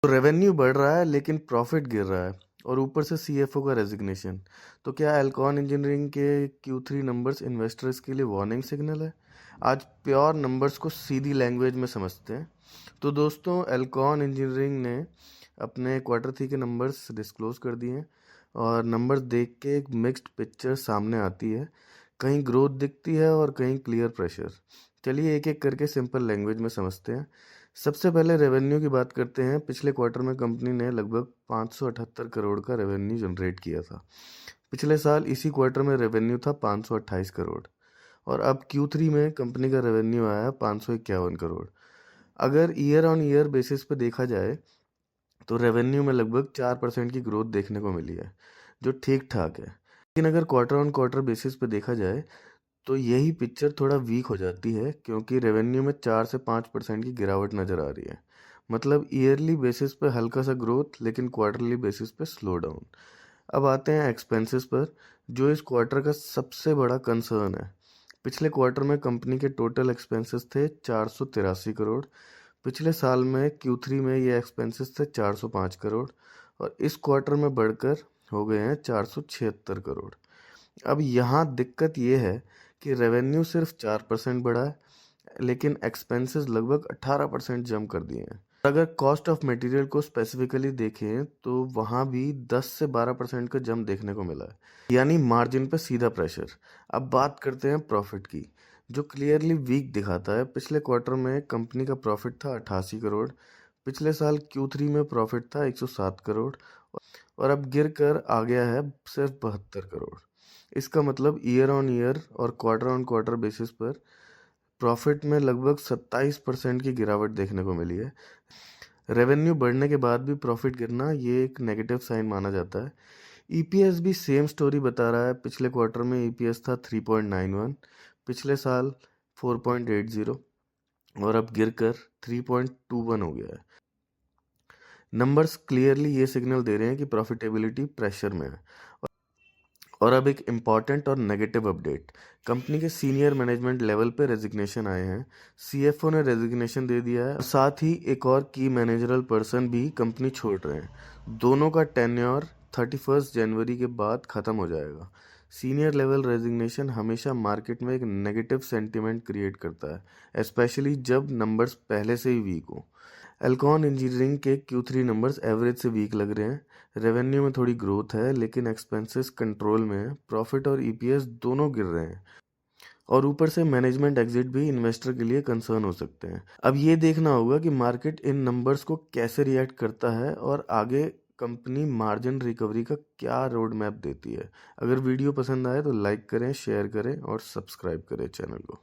तो रेवेन्यू बढ़ रहा है लेकिन प्रॉफिट गिर रहा है और ऊपर से सीएफओ का रेजिग्नेशन। तो क्या एल्कॉन इंजीनियरिंग के Q3 नंबर्स इन्वेस्टर्स के लिए वार्निंग सिग्नल है? आज प्योर नंबर्स को सीधी लैंग्वेज में समझते हैं। तो दोस्तों, एल्कॉन इंजीनियरिंग ने अपने Q3 के नंबर्स डिस्क्लोज कर दिए हैं और नंबर्स देख के एक मिक्स्ड पिक्चर सामने आती है। कहीं ग्रोथ दिखती है और कहीं क्लियर प्रेशर। चलिए एक एक करके सिंपल लैंग्वेज में समझते हैं। सबसे पहले रेवेन्यू की बात करते हैं। पिछले क्वार्टर में कंपनी ने लगभग 578 करोड़ का रेवेन्यू जनरेट किया था। पिछले साल इसी क्वार्टर में रेवेन्यू था 528 करोड़ और अब Q3 में कंपनी का रेवेन्यू आया 551 करोड़। अगर ईयर ऑन ईयर बेसिस पे देखा जाए तो रेवेन्यू में लगभग 4% की ग्रोथ देखने को मिली है, जो ठीक ठाक है। लेकिन अगर क्वार्टर ऑन क्वार्टर बेसिस पे देखा जाए तो यही पिक्चर थोड़ा वीक हो जाती है, क्योंकि रेवेन्यू में 4 से 5% की गिरावट नज़र आ रही है। मतलब ईयरली बेसिस पे हल्का सा ग्रोथ, लेकिन क्वार्टरली बेसिस पे स्लो डाउन। अब आते हैं एक्सपेंसेस पर, जो इस क्वार्टर का सबसे बड़ा कंसर्न है। पिछले क्वार्टर में कंपनी के टोटल एक्सपेंसेस थे 483 करोड़। पिछले साल में Q3 में ये एक्सपेंसेस थे 405 करोड़ और इस क्वार्टर में बढ़कर हो गए हैं 476 करोड़। अब यहाँ दिक्कत ये है कि रेवेन्यू सिर्फ 4% बढ़ा है, लेकिन एक्सपेंसेस लगभग 18% जम कर दिए हैं। अगर कॉस्ट ऑफ मटेरियल को स्पेसिफिकली देखें तो वहाँ भी 10 से 12% का जम देखने को मिला है, यानी मार्जिन पर सीधा प्रेशर। अब बात करते हैं प्रॉफिट की, जो क्लियरली वीक दिखाता है। पिछले क्वार्टर में कंपनी का प्रॉफिट था 88 करोड़। पिछले साल Q3 में प्रॉफिट था 107 करोड़ और अब गिर कर आ गया है सिर्फ 72 करोड़। इसका मतलब ईयर ऑन ईयर और क्वार्टर ऑन क्वार्टर बेसिस पर प्रॉफिट में लगभग 27% की गिरावट देखने को मिली है। रेवेन्यू बढ़ने के बाद भी प्रॉफिट गिरना ये एक नेगेटिव साइन माना जाता है। ईपीएस भी सेम स्टोरी बता रहा है। पिछले क्वार्टर में ईपीएस था 3.91, पिछले साल 4.80 और अब गिरकर 3.21 हो गया है। नंबर्स क्लियरली ये सिग्नल दे रहे हैं कि प्रॉफिटेबिलिटी प्रेशर में है। और अब एक इम्पॉर्टेंट और नेगेटिव अपडेट, कंपनी के सीनियर मैनेजमेंट लेवल पे रेजिग्नेशन आए हैं। सीएफओ ने रेजिग्नेशन दे दिया है, साथ ही एक और की मैनेजरल पर्सन भी कंपनी छोड़ रहे हैं। दोनों का टेन्योर 31 जनवरी के बाद ख़त्म हो जाएगा। सीनियर लेवल रेजिग्नेशन हमेशा मार्केट में एक नेगेटिव सेंटिमेंट क्रिएट करता है, स्पेशली जब नंबर्स पहले से ही वीक हो। एल्कॉन इंजीनियरिंग के Q3 नंबर्स एवरेज से वीक लग रहे हैं। रेवेन्यू में थोड़ी ग्रोथ है, लेकिन एक्सपेंसेस कंट्रोल में है। प्रॉफिट और ईपीएस दोनों गिर रहे हैं और ऊपर से मैनेजमेंट एग्जिट भी इन्वेस्टर के लिए कंसर्न हो सकते हैं। अब ये देखना होगा कि मार्केट इन नंबर्स को कैसे रिएक्ट करता है और आगे कंपनी मार्जिन रिकवरी का क्या रोड मैप देती है। अगर वीडियो पसंद आए तो लाइक करें, शेयर करें और सब्सक्राइब करें चैनल को।